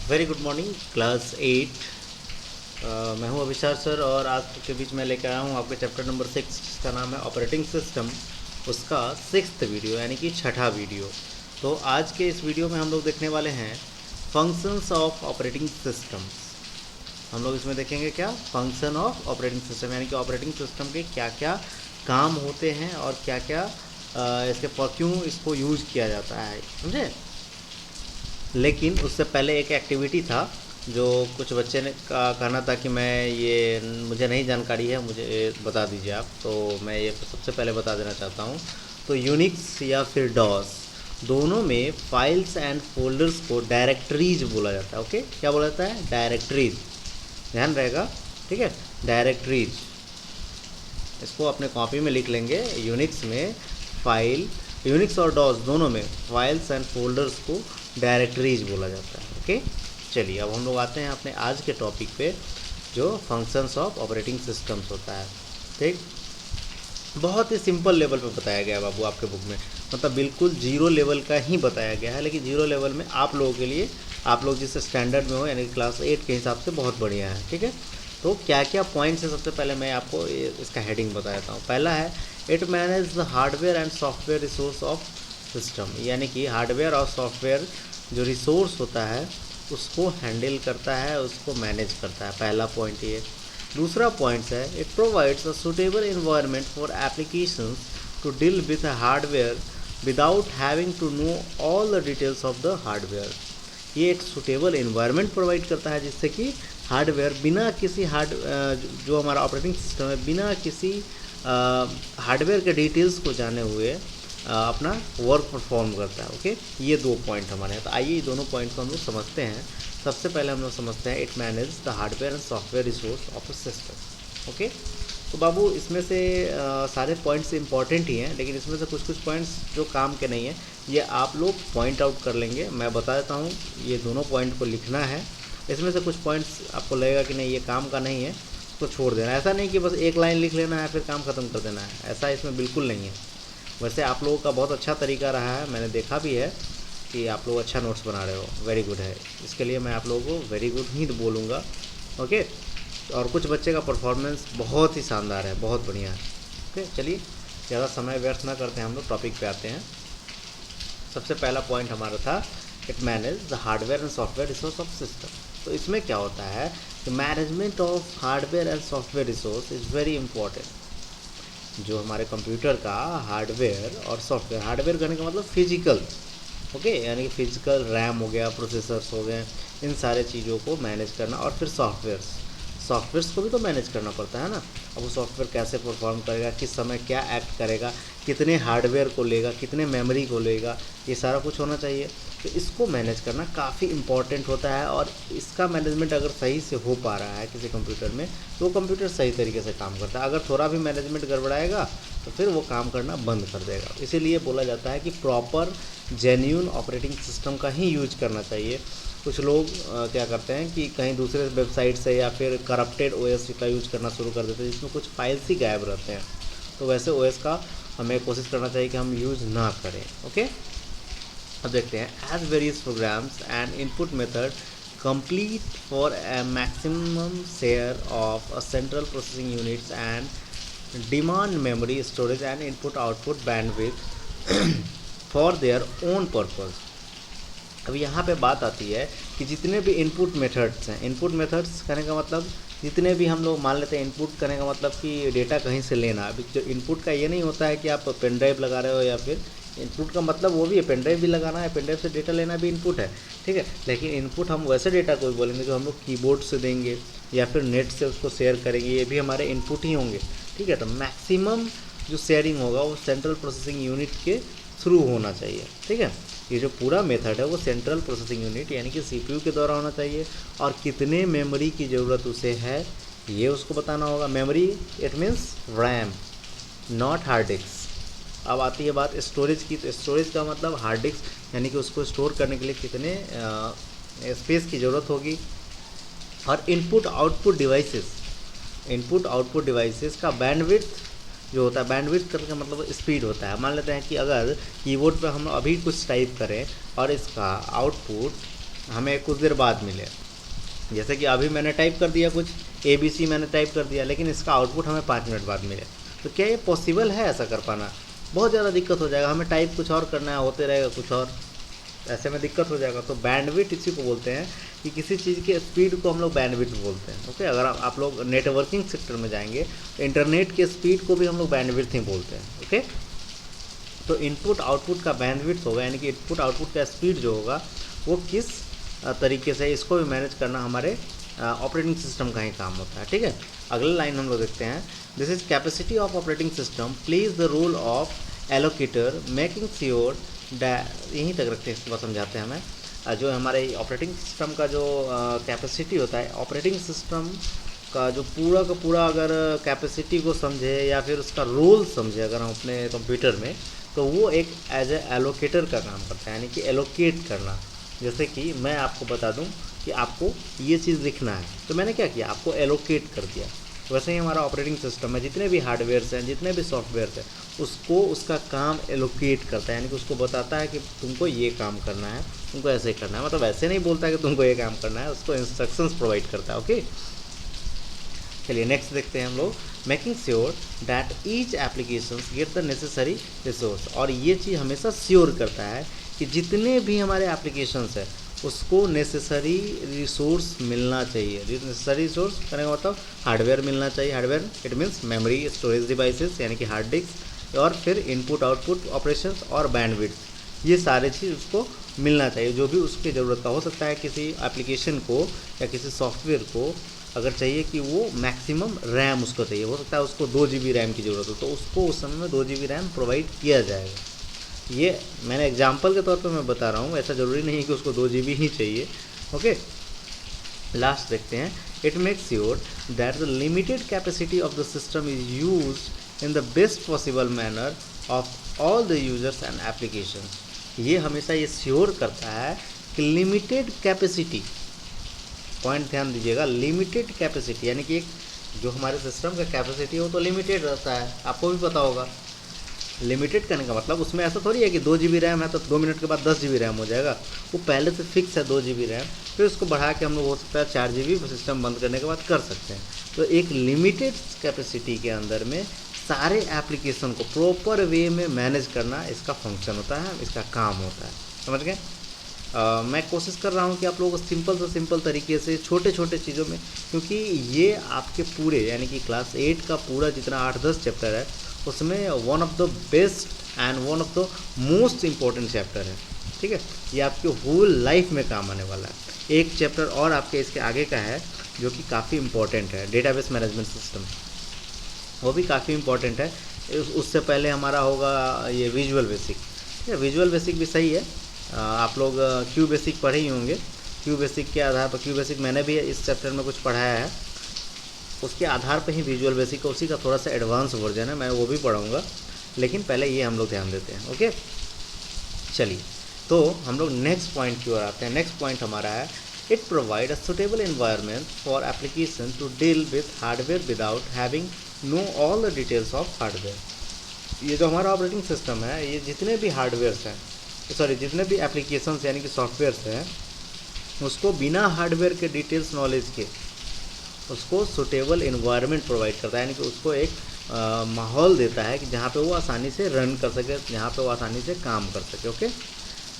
Very good morning class 8। मैं हूं अभिशार sir और आज के बीच में लेकर आया हूं आपके चैप्टर नंबर 6 जिसका नाम है ऑपरेटिंग सिस्टम। उसका 6th वीडियो यानी कि छठा वीडियो। तो आज के इस वीडियो में हम लोग देखने वाले हैं फंक्शंस ऑफ ऑपरेटिंग सिस्टम्स। हम लोग इसमें देखेंगे क्या फंक्शन ऑफ ऑपरेटिंग सिस्टम, यानी कि ऑपरेटिंग सिस्टम के क्या क्या काम होते हैं और क्या क्या इसके पर क्यों इसको यूज़ किया जाता है, समझे। लेकिन उससे पहले एक एक्टिविटी था जो कुछ बच्चे ने कहना था कि मैं ये मुझे नहीं जानकारी है, मुझे बता दीजिए आप। तो मैं ये सबसे पहले बता देना चाहता हूँ। तो यूनिक्स या फिर डॉस दोनों में फाइल्स एंड फोल्डर्स को डायरेक्टरीज बोला जाता है। ओके, क्या बोला जाता है? डायरेक्टरीज, ध्यान रहेगा, ठीक है। डायरेक्टरीज, इसको अपने कॉपी में लिख लेंगे। यूनिक्स में फाइल, यूनिक्स और डॉस दोनों में फाइल्स एंड फोल्डर्स को डायरेक्टरीज बोला जाता है। ओके, चलिए अब हम लोग आते हैं अपने आज के टॉपिक पे जो फंक्शंस ऑफ ऑपरेटिंग सिस्टम्स होता है। ठीक, बहुत ही सिंपल लेवल पे बताया गया है बाबू आपके बुक में, मतलब बिल्कुल जीरो लेवल का ही बताया गया है। लेकिन जीरो लेवल में आप लोगों के लिए, आप लोग जिस स्टैंडर्ड में हो यानी कि क्लास 8 के हिसाब से बहुत बढ़िया है। ठीक है, तो क्या क्या पॉइंट्स है सबसे पहले मैं आपको इसका हेडिंग बता देता हूँ। पहला है it manage the hardware and software resource of system, यानी कि हार्डवेयर और सॉफ्टवेयर जो रिसोर्स होता है उसको हैंडल करता है, उसको मैनेज करता है। पहला पॉइंट ये। दूसरा पॉइंट है it provides a suitable environment for applications to deal with hardware without having to know all the details of the hardware. ये एक सुटेबल एनवायरनमेंट प्रोवाइड करता है जिससे कि हार्डवेयर बिना किसी जो हमारा ऑपरेटिंग सिस्टम है बिना किसी हार्डवेयर के डिटेल्स को जाने हुए अपना वर्क परफॉर्म करता है। ओके, ये दो पॉइंट हमारे हैं। तो आइए ये दोनों पॉइंट को हम लोग समझते हैं। सबसे पहले हम लोग समझते हैं it manage the hardware and software resource of a system. Okay, तो बाबू इसमें से सारे पॉइंट्स इंपॉर्टेंट ही हैं, लेकिन इसमें से कुछ कुछ पॉइंट्स जो काम के नहीं हैं ये आप लोग पॉइंट आउट कर लेंगे। मैं बता देता हूँ, ये दोनों पॉइंट को लिखना है। इसमें से कुछ पॉइंट्स आपको लगेगा कि नहीं ये काम का नहीं है, उसको छोड़ देना। ऐसा नहीं कि बस एक लाइन लिख लेना है फिर काम ख़त्म कर देना है, ऐसा इसमें बिल्कुल नहीं है। वैसे आप लोगों का बहुत अच्छा तरीका रहा है, मैंने देखा भी है कि आप लोग अच्छा नोट्स बना रहे हो, वेरी गुड है। इसके लिए मैं आप लोगों को वेरी गुड ही बोलूँगा। ओके, और कुछ बच्चे का परफॉर्मेंस बहुत ही शानदार है, बहुत बढ़िया है। ओके, चलिए ज़्यादा समय व्यर्थ ना करते हैं, हम लोग टॉपिक पे आते हैं। सबसे पहला पॉइंट हमारा था it manage the hardware and software resource of system. तो इसमें क्या होता है कि management of hardware and software resource is very important. जो हमारे कंप्यूटर का हार्डवेयर और सॉफ्टवेयर, हार्डवेयर करने का मतलब फिजिकल, ओके, यानी कि फिजिकल रैम हो गया, प्रोसेसर्स हो गए, इन सारे चीज़ों को मैनेज करना। और फिर सॉफ्टवेयर्स को भी तो मैनेज करना पड़ता है ना। अब वो सॉफ्टवेयर कैसे परफॉर्म करेगा, किस समय क्या एक्ट करेगा, कितने हार्डवेयर को लेगा, कितने मेमोरी को लेगा, ये सारा कुछ होना चाहिए। तो इसको मैनेज करना काफ़ी इम्पॉर्टेंट होता है। और इसका मैनेजमेंट अगर सही से हो पा रहा है किसी कंप्यूटर में तो वो कंप्यूटर सही तरीके से काम करता है। अगर थोड़ा भी मैनेजमेंट गड़बड़ाएगा तो फिर वो काम करना बंद कर देगा। इसीलिए बोला जाता है कि प्रॉपर जेन्युइन ऑपरेटिंग सिस्टम का ही यूज करना चाहिए। कुछ लोग क्या करते हैं कि कहीं दूसरे वेबसाइट से या फिर करप्टेड ओएस का यूज करना शुरू कर देते हैं जिसमें कुछ फाइल्स ही गायब रहते हैं। तो वैसे ओएस का हमें कोशिश करना चाहिए कि हम यूज़ ना करें। ओके, अब देखते हैं as various programs and input method complete for a maximum share of a central processing units and demand memory storage and input output bandwidth for their own purpose. अब यहाँ पे बात आती है कि जितने भी इनपुट मेथड्स हैं, इनपुट मेथड्स करने का मतलब जितने भी हम लोग मान लेते हैं इनपुट करने का मतलब कि डेटा कहीं से लेना। अभी जो इनपुट का ये नहीं होता है कि आप पेन ड्राइव लगा रहे हो, या फिर इनपुट का मतलब वो भी है, पेन ड्राइव भी लगाना है, पेन ड्राइव से डेटा लेना भी इनपुट है, ठीक है। लेकिन इनपुट हम वैसे डेटा को भी बोलेंगे जो हम लोग कीबोर्ड से देंगे या फिर नेट से उसको शेयर करेंगे, ये भी हमारे इनपुट ही होंगे, ठीक है। तो मैक्सिमम जो शेयरिंग होगा वो सेंट्रल प्रोसेसिंग यूनिट के थ्रू होना चाहिए, ठीक है। ये जो पूरा मेथड है वो सेंट्रल प्रोसेसिंग यूनिट यानी कि सीपीयू के द्वारा होना चाहिए। और कितने मेमोरी की ज़रूरत उसे है ये उसको बताना होगा। Memory it means RAM, not hard disk. अब आती है बात स्टोरेज की, तो स्टोरेज का मतलब हार्ड डिस्क यानी कि उसको स्टोर करने के लिए कितने स्पेस की ज़रूरत होगी। और इनपुट आउटपुट डिवाइसेस का बैंडविड्थ जो होता है, बैंडविड्थ करने का मतलब स्पीड होता है। मान लेते हैं कि अगर कीबोर्ड पे हम अभी कुछ टाइप करें और इसका आउटपुट हमें कुछ देर बाद मिले। जैसे कि अभी मैंने टाइप कर दिया कुछ ABC मैंने टाइप कर दिया, लेकिन इसका आउटपुट हमें 5 मिनट बाद मिले। तो क्या ये पॉसिबल है ऐसा कर पाना? बहुत ज़्यादा दिक्कत हो जाएगा, हमें टाइप कुछ और करना है, होते रहेगा कुछ और, ऐसे में दिक्कत हो जाएगा। तो बैंडविड्थ इसी को बोलते हैं कि किसी चीज़ के स्पीड को हम लोग बैंडविड्थ बोलते हैं। ओके, अगर आप लोग नेटवर्किंग सेक्टर में जाएंगे तो इंटरनेट के स्पीड को भी हम लोग बैंडविड्थ ही बोलते हैं। ओके, तो इनपुट आउटपुट का बैंडविड्थ होगा, यानी कि इनपुट आउटपुट का स्पीड जो होगा वो किस तरीके से, इसको भी मैनेज करना हमारे ऑपरेटिंग सिस्टम का ही काम होता है। ठीक है, अगले लाइन हम लोग देखते हैं। This is capacity of operating system plays the role of allocator making sure that, यहीं तक रखते हैं, इसके बाद समझाते हैं हमें। जो हमारे ऑपरेटिंग सिस्टम का जो कैपेसिटी होता है, ऑपरेटिंग सिस्टम का जो पूरा अगर कैपेसिटी को समझे या फिर उसका रोल समझे अगर हम अपने कंप्यूटर में, तो वो एक एज ए एलोकेटर का काम करता है, यानी कि एलोकेट करना। जैसे कि मैं आपको बता दूं कि आपको ये चीज़ लिखना है, तो मैंने क्या किया, आपको एलोकेट कर दिया। वैसे ही हमारा ऑपरेटिंग सिस्टम है, जितने भी हार्डवेयर्स हैं, जितने भी सॉफ्टवेयर्स हैं, उसको उसका काम एलोकेट करता है, यानी कि उसको बताता है कि तुमको ये काम करना है, तुमको ऐसे करना है। मतलब ऐसे नहीं बोलता है कि तुमको ये काम करना है, उसको इंस्ट्रक्शंस प्रोवाइड करता है। ओके, चलिए नेक्स्ट देखते हैं हम लोग। Making sure that each application get the necessary resource, और ये चीज़ हमेशा श्योर करता है कि जितने भी हमारे एप्लीकेशंस है उसको नेसेसरी रिसोर्स मिलना चाहिए। नेसेसरी रिसोर्स करने का मतलब हार्डवेयर मिलना चाहिए। Hardware it means memory, storage devices यानी कि हार्ड डिस्क, और फिर इनपुट आउटपुट ऑपरेशंस और बैंडविड्थ, ये सारे चीज़ उसको मिलना चाहिए जो भी उसकी ज़रूरत का हो सकता है। किसी एप्लीकेशन को या किसी सॉफ्टवेयर को अगर चाहिए कि वो मैक्सिमम रैम उसको चाहिए, हो सकता है उसको 2 GB रैम की ज़रूरत हो, तो उसको उस समय में 2 GB रैम प्रोवाइड किया जाएगा। ये मैंने एग्जांपल के तौर पे मैं बता रहा हूँ, ऐसा ज़रूरी नहीं है कि उसको 2 GB ही चाहिए। ओके, लास्ट देखते हैं। It makes sure that the limited capacity of the system is used in the best possible manner of all the users and application. ये हमेशा ये श्योर करता है कि लिमिटेड कैपेसिटी, पॉइंट ध्यान दीजिएगा, लिमिटेड कैपेसिटी, यानी कि एक जो हमारे सिस्टम का कैपेसिटी है वो तो लिमिटेड रहता है, आपको भी पता होगा। लिमिटेड करने का मतलब उसमें ऐसा थोड़ी है कि 2 GB रैम है तो 2 मिनट के बाद 10 GB रैम हो जाएगा। वो पहले से फिक्स है 2 GB रैम, फिर उसको बढ़ा के हम लोग हो सकता है 4 GB सिस्टम बंद करने के बाद कर सकते हैं। तो एक लिमिटेड कैपेसिटी के अंदर में सारे एप्लीकेशन को प्रॉपर वे में मैनेज करना इसका फंक्शन होता है, इसका काम होता है। समझ गए? मैं कोशिश कर रहा हूँ कि आप लोग सिंपल से सिंपल तरीके से छोटे छोटे चीज़ों में, क्योंकि ये आपके पूरे यानी कि क्लास 8 का पूरा जितना 8-10 चैप्टर है उसमें one of the best and one of the most important chapter है। ठीक है, ये आपके होल लाइफ में काम आने वाला है। एक चैप्टर और आपके इसके आगे का है जो कि काफ़ी इम्पॉर्टेंट है, डेटाबेस मैनेजमेंट सिस्टम, वो भी काफ़ी इम्पॉर्टेंट है। उससे पहले हमारा होगा ये विजुअल बेसिक। ठीक है, विजुअल बेसिक भी सही है। आप लोग क्यू बेसिक पढ़े ही होंगे। क्यू बेसिक के आधार पर, क्यू बेसिक मैंने भी इस चैप्टर में कुछ पढ़ाया है, उसके आधार पर ही विजुअल बेसिक का उसी का थोड़ा सा एडवांस वर्जन है, मैं वो भी पढ़ाऊँगा, लेकिन पहले ये हम लोग ध्यान देते हैं। ओके, चलिए तो हम लोग नेक्स्ट पॉइंट की ओर आते हैं। नेक्स्ट पॉइंट हमारा है, it provide a suitable environment for application to deal with hardware without having know all the details of hardware. ये जो हमारा ऑपरेटिंग सिस्टम है, ये जितने भी हार्डवेयर्स हैं, जितने भी एप्लीकेशंस यानी कि सॉफ्टवेयर्स हैं, उसको बिना हार्डवेयर के डिटेल्स नॉलेज के उसको सुटेबल एनवायरनमेंट प्रोवाइड करता है, यानी कि उसको एक माहौल देता है कि जहाँ पे वो आसानी से रन कर सके, जहाँ पे वो आसानी से काम कर सके। Okay,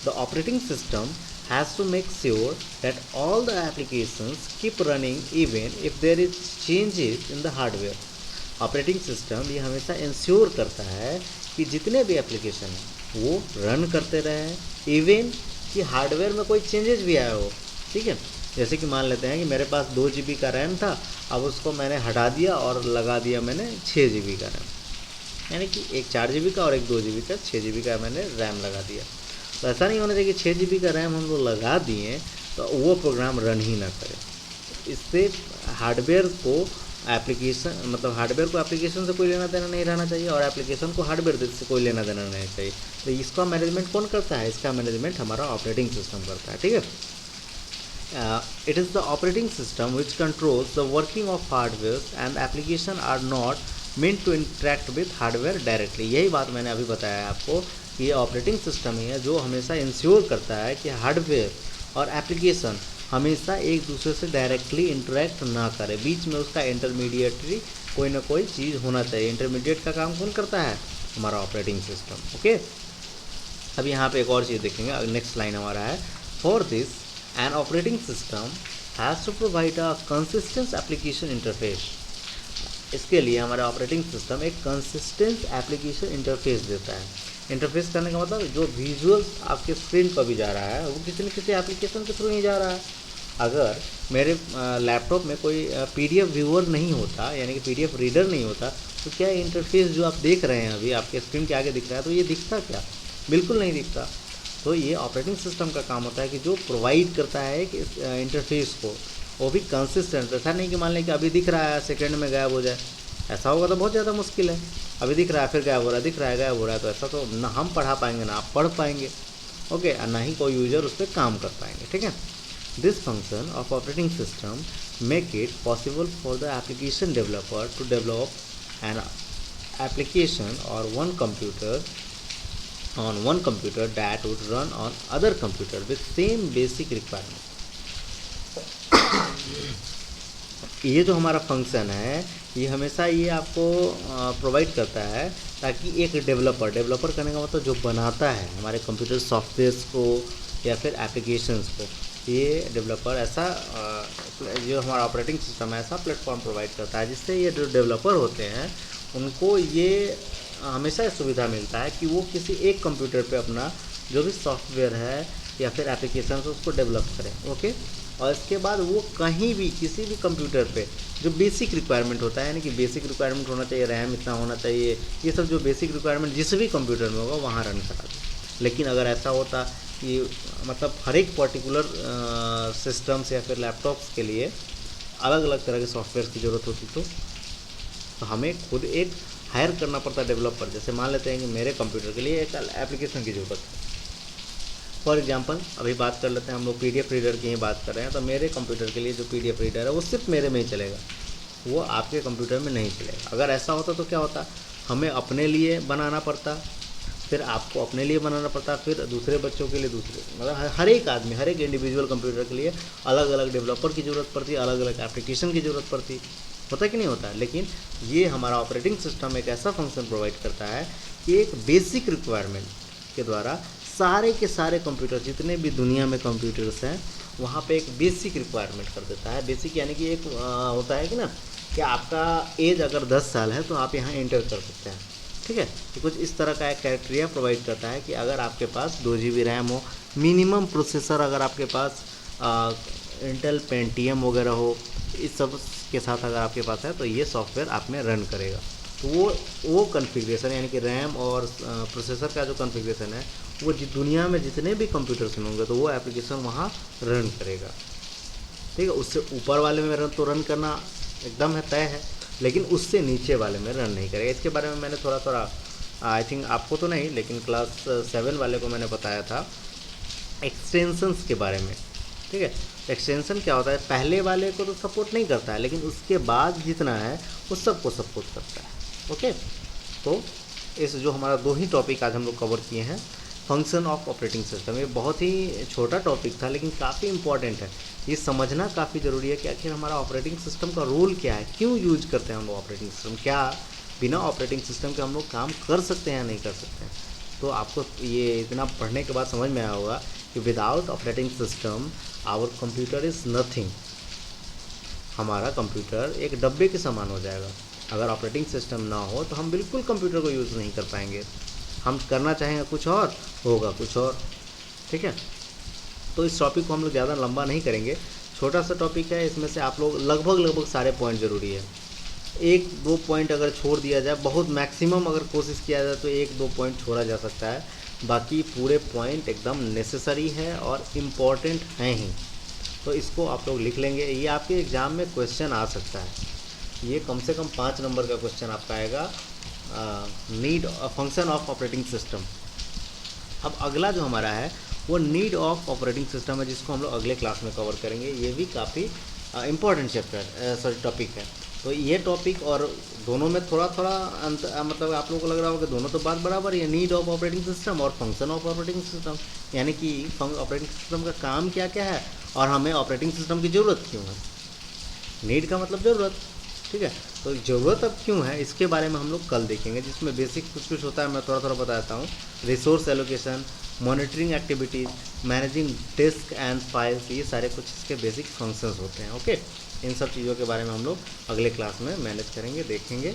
the operating system has to make sure that all the applications keep running even if there is changes in the hardware. Operating system ये हमेशा इंश्योर करता है कि जितने भी एप्लीकेशन हैं वो रन करते रहें, इवन कि हार्डवेयर में कोई चेंजेस भी आया हो। ठीक है, जैसे कि मान लेते हैं कि मेरे पास 2 GB का रैम था, अब उसको मैंने हटा दिया और लगा दिया मैंने 6 GB का रैम, यानी कि एक 4 GB का और एक 2 GB का, 6 GB का मैंने रैम लगा दिया। तो ऐसा नहीं होना चाहिए कि 6 GB का रैम हम लोग लगा दिए तो वो प्रोग्राम रन ही ना करे। इससे हार्डवेयर को एप्लीकेशन, मतलब हार्डवेयर को एप्लीकेशन से कोई लेना देना नहीं रहना चाहिए और एप्लीकेशन को हार्डवेयर से कोई लेना देना नहीं चाहिए। तो इसका मैनेजमेंट कौन करता है? इसका मैनेजमेंट हमारा ऑपरेटिंग सिस्टम करता है। ठीक है, it is the operating system which controls the working of hardware and application are not meant to interact with hardware directly। यही बात मैंने अभी बताया है आपको कि ये ऑपरेटिंग सिस्टम ही है जो हमेशा इंश्योर करता है कि हार्डवेयर और एप्लीकेशन हमेशा एक दूसरे से डायरेक्टली इंटरेक्ट ना करे, बीच में उसका इंटरमीडिएटरी कोई ना कोई चीज़ होना चाहिए। इंटरमीडिएट का काम कौन करता है? हमारा ऑपरेटिंग सिस्टम। ओके, अब यहाँ पे एक और चीज़ देखेंगे, नेक्स्ट लाइन हमारा है, for this an operating system has to provide a consistent application interface. इसके लिए हमारा ऑपरेटिंग सिस्टम एक कंसिस्टेंट एप्लीकेशन इंटरफेस देता है। इंटरफेस करने का मतलब जो विजुअल आपके स्क्रीन पर भी जा रहा है वो किसी न किसी एप्लीकेशन के थ्रू ही जा रहा है। अगर मेरे लैपटॉप में कोई पीडीएफ व्यूअर नहीं होता, यानी कि पीडीएफ रीडर नहीं होता, तो क्या इंटरफेस जो आप देख रहे हैं अभी आपके स्क्रीन के आगे दिख रहा है, तो ये दिखता क्या? बिल्कुल नहीं दिखता। तो ये ऑपरेटिंग सिस्टम का काम होता है कि जो प्रोवाइड करता है कि इंटरफेस को, वो भी कंसिस्टेंट। ऐसा नहीं कि मान लें कि अभी दिख रहा है सेकंड में गायब हो जाए, ऐसा होगा तो बहुत ज़्यादा मुश्किल है। अभी दिख रहा है फिर गायब हो रहा है, दिख रहा है गायब हो रहा है, तो ऐसा तो ना हम पढ़ा पाएंगे ना आप पढ़ पाएंगे। ओके, और ना ही कोई यूजर उस पर काम कर पाएंगे। ठीक है, this function of operating system make it possible for the application developer to develop an application और on one computer that would run on other computer with same basic requirement। ये जो हमारा फंक्शन है ये हमेशा ये आपको प्रोवाइड करता है ताकि एक डेवलपर करने का मतलब जो बनाता है हमारे कंप्यूटर सॉफ्टवेयर्स को या फिर एप्लीकेशंस को, ये डेवलपर ऐसा जो हमारा ऑपरेटिंग सिस्टम है ऐसा प्लेटफॉर्म प्रोवाइड करता है जिससे ये जो डेवलपर होते हैं उनको ये हमेशा सुविधा मिलता है कि वो किसी एक कंप्यूटर पे अपना जो भी सॉफ्टवेयर है या फिर एप्लीकेशन है उसको डेवलप करें। ओके, और इसके बाद वो कहीं भी किसी भी कंप्यूटर पे जो बेसिक रिक्वायरमेंट होता है, यानी कि बेसिक रिक्वायरमेंट होना चाहिए, रैम इतना होना चाहिए, ये सब जो बेसिक रिक्वायरमेंट जिस भी कंप्यूटर में होगा वहाँ रन करा दे। लेकिन अगर ऐसा होता कि मतलब हर एक पर्टिकुलर सिस्टम्स या फिर लैपटॉप्स के लिए अलग अलग तरह के सॉफ्टवेयर की ज़रूरत होती तो हमें खुद एक हायर करना पड़ता डेवलपर। जैसे मान लेते हैं कि मेरे कंप्यूटर के लिए एक एप्लीकेशन की ज़रूरत है। फॉर एग्जांपल अभी बात कर लेते हैं, हम लोग पीडीएफ रीडर की ही बात कर रहे हैं, तो मेरे कंप्यूटर के लिए जो पीडीएफ रीडर है वो सिर्फ मेरे में ही चलेगा, वो आपके कंप्यूटर में नहीं चलेगा। अगर ऐसा होता तो क्या होता, हमें अपने लिए बनाना पड़ता, फिर आपको अपने लिए बनाना पड़ता, फिर दूसरे बच्चों के लिए दूसरे, मतलब हर एक आदमी हर एक इंडिविजुअल कंप्यूटर के लिए अलग अलग डेवलपर की ज़रूरत पड़ती, अलग अलग एप्लीकेशन की ज़रूरत पड़ती, होता कि नहीं होता। लेकिन ये हमारा ऑपरेटिंग सिस्टम एक ऐसा फंक्शन प्रोवाइड करता है कि एक बेसिक रिक्वायरमेंट के द्वारा सारे के सारे कंप्यूटर जितने भी दुनिया में कंप्यूटर्स हैं वहाँ पे एक बेसिक रिक्वायरमेंट कर देता है। बेसिक यानी कि एक होता है कि ना कि आपका एज अगर 10 साल है तो आप यहाँ एंटर कर सकते हैं। ठीक है, तो कुछ इस तरह का एक क्राइटेरिया प्रोवाइड करता है कि अगर आपके पास 2 GB रैम हो, मिनिमम प्रोसेसर अगर आपके पास इंटेल पेंटियम वगैरह हो, इस सब के साथ अगर आपके पास है तो ये सॉफ्टवेयर आप में रन करेगा। तो वो कॉन्फ़िगरेशन यानी कि रैम और प्रोसेसर का जो कॉन्फ़िगरेशन है वो दुनिया में जितने भी कंप्यूटर्स में होंगे तो वो एप्लीकेशन वहाँ रन करेगा। ठीक है, उससे ऊपर वाले में रन करना एकदम है तय है, लेकिन उससे नीचे वाले में रन नहीं करेगा। इसके बारे में मैंने थोड़ा आई थिंक आपको तो नहीं, लेकिन क्लास 7 वाले को मैंने बताया था एक्सटेंशंस के बारे में। ठीक है, एक्सटेंशन क्या होता है, पहले वाले को तो सपोर्ट नहीं करता है लेकिन उसके बाद जितना है वो सबको सपोर्ट करता है। ओके, तो इस जो हमारा 2 ही टॉपिक आज हम लोग कवर किए हैं, फंक्शन ऑफ ऑपरेटिंग सिस्टम, ये बहुत ही छोटा टॉपिक था लेकिन काफ़ी इंपॉर्टेंट है। ये समझना काफ़ी ज़रूरी है कि आखिर हमारा ऑपरेटिंग सिस्टम का रोल क्या है, क्यों यूज करते हैं हम लोग ऑपरेटिंग सिस्टम, क्या बिना ऑपरेटिंग सिस्टम के हम लोग काम कर सकते हैं या नहीं कर सकते हैं। तो आपको ये इतना पढ़ने के बाद समझ में आया होगा कि without operating system our computer is nothing. हमारा कंप्यूटर एक डब्बे के समान हो जाएगा। अगर ऑपरेटिंग सिस्टम ना हो तो हम बिल्कुल कंप्यूटर को यूज़ नहीं कर पाएंगे। हम करना चाहेंगे कुछ और, होगा कुछ और। ठीक है, तो इस टॉपिक को हम लोग ज़्यादा लंबा नहीं करेंगे, छोटा सा टॉपिक है, इसमें से आप लोग लगभग सारे पॉइंट ज़रूरी है। 1-2 पॉइंट अगर छोड़ दिया जाए, बहुत मैक्सिमम अगर कोशिश किया जाए तो 1-2 पॉइंट छोड़ा जा सकता है, बाकी पूरे पॉइंट एकदम नेसेसरी है और इम्पॉर्टेंट हैं ही। तो इसको आप लोग लिख लेंगे, ये आपके एग्ज़ाम में क्वेश्चन आ सकता है। ये कम से कम 5 नंबर का क्वेश्चन आपका आएगा, need function of operating system. अब अगला जो हमारा है वो नीड ऑफ ऑपरेटिंग सिस्टम है, जिसको हम लोग अगले क्लास में कवर करेंगे। ये भी काफ़ी इम्पॉर्टेंट चैप्टर टॉपिक है। तो ये टॉपिक और दोनों में थोड़ा थोड़ा मतलब आप लोगों को लग रहा होगा कि दोनों तो बात बराबर है, नीड ऑफ ऑपरेटिंग सिस्टम और फंक्शन ऑफ ऑपरेटिंग सिस्टम, यानी कि ऑपरेटिंग सिस्टम का काम क्या क्या है और हमें ऑपरेटिंग सिस्टम की ज़रूरत क्यों है। नीड का मतलब ज़रूरत, ठीक है। तो ज़रूरत अब क्यों है इसके बारे में हम लोग कल देखेंगे, जिसमें बेसिक कुछ कुछ होता है, मैं थोड़ा थोड़ा बताता हूँ। Resource allocation, monitoring activities, managing disk and files, ये सारे कुछ इसके बेसिक फंक्शंस होते हैं। ओके, इन सब चीज़ों के बारे में हम लोग अगले क्लास में मैनेज करेंगे, देखेंगे।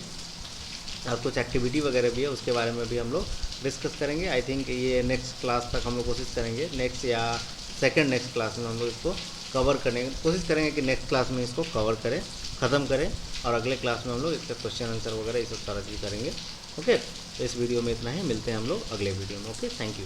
और कुछ एक्टिविटी वगैरह भी है, उसके बारे में भी हम लोग डिस्कस करेंगे। आई थिंक ये नेक्स्ट क्लास तक हम लोग कोशिश करेंगे, नेक्स्ट या नेक्स्ट क्लास में हम लोग इसको कवर करने की कोशिश करेंगे कि नेक्स्ट क्लास में इसको कवर करें, ख़त्म करें, और अगले क्लास में हम लोग इसका क्वेश्चन आंसर वगैरह ये सब सारा चीज़ करेंगे। ओके, तो इस वीडियो में इतना ही, मिलते हैं हम लोग अगले वीडियो में। Okay, thank you.